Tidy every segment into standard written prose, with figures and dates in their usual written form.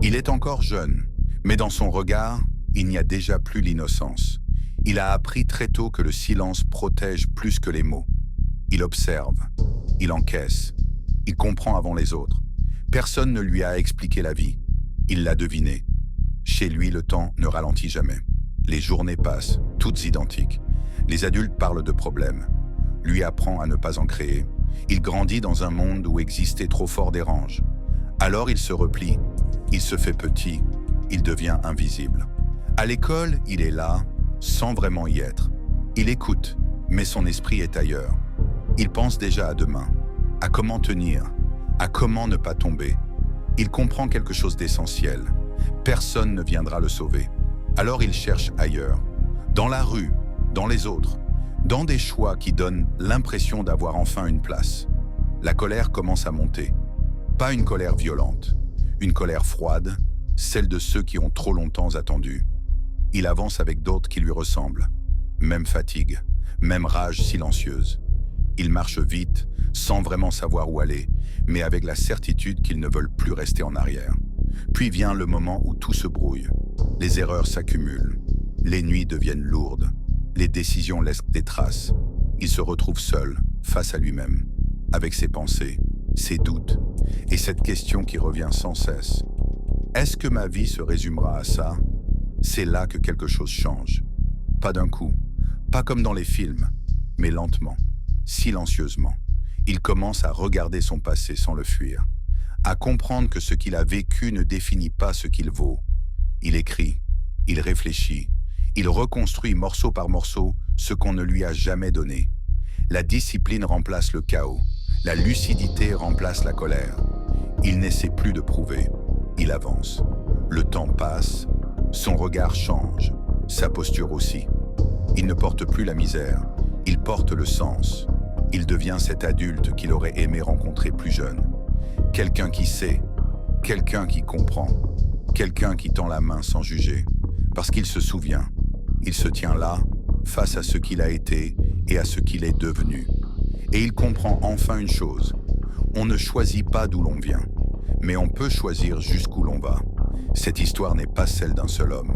Il est encore jeune, mais dans son regard, il n'y a déjà plus l'innocence. Il a appris très tôt que le silence protège plus que les mots. Il observe, il encaisse, il comprend avant les autres. Personne ne lui a expliqué la vie. Il l'a deviné. Chez lui, le temps ne ralentit jamais. Les journées passent, toutes identiques. Les adultes parlent de problèmes. Lui apprend à ne pas en créer. Il grandit dans un monde où exister trop fort dérange. Alors il se replie, il se fait petit, il devient invisible. À l'école, il est là, sans vraiment y être. Il écoute, mais son esprit est ailleurs. Il pense déjà à demain, à comment tenir, à comment ne pas tomber. Il comprend quelque chose d'essentiel. Personne ne viendra le sauver. Alors il cherche ailleurs, dans la rue, dans les autres, dans des choix qui donnent l'impression d'avoir enfin une place. La colère commence à monter. Pas une colère violente, une colère froide, celle de ceux qui ont trop longtemps attendu. Il avance avec d'autres qui lui ressemblent. Même fatigue, même rage silencieuse. Il marche vite, sans vraiment savoir où aller, mais avec la certitude qu'ils ne veulent plus rester en arrière. Puis vient le moment où tout se brouille. Les erreurs s'accumulent. Les nuits deviennent lourdes. Les décisions laissent des traces. Il se retrouve seul, face à lui-même, avec ses pensées, ses doutes, et cette question qui revient sans cesse. Est-ce que ma vie se résumera à ça? C'est là que quelque chose change. Pas d'un coup, pas comme dans les films, mais lentement, silencieusement. Il commence à regarder son passé sans le fuir, à comprendre que ce qu'il a vécu ne définit pas ce qu'il vaut. Il écrit, il réfléchit, il reconstruit morceau par morceau ce qu'on ne lui a jamais donné. La discipline remplace le chaos, la lucidité remplace la colère. Il n'essaie plus de prouver, il avance. Le temps passe, son regard change, sa posture aussi. Il ne porte plus la misère, il porte le sens. Il devient cet adulte qu'il aurait aimé rencontrer plus jeune. Quelqu'un qui sait, quelqu'un qui comprend, quelqu'un qui tend la main sans juger. Parce qu'il se souvient, il se tient là, face à ce qu'il a été et à ce qu'il est devenu. Et il comprend enfin une chose, on ne choisit pas d'où l'on vient, mais on peut choisir jusqu'où l'on va. Cette histoire n'est pas celle d'un seul homme,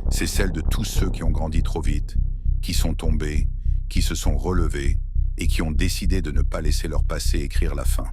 c'est celle de tous ceux qui ont grandi trop vite, qui sont tombés, qui se sont relevés et qui ont décidé de ne pas laisser leur passé écrire la fin.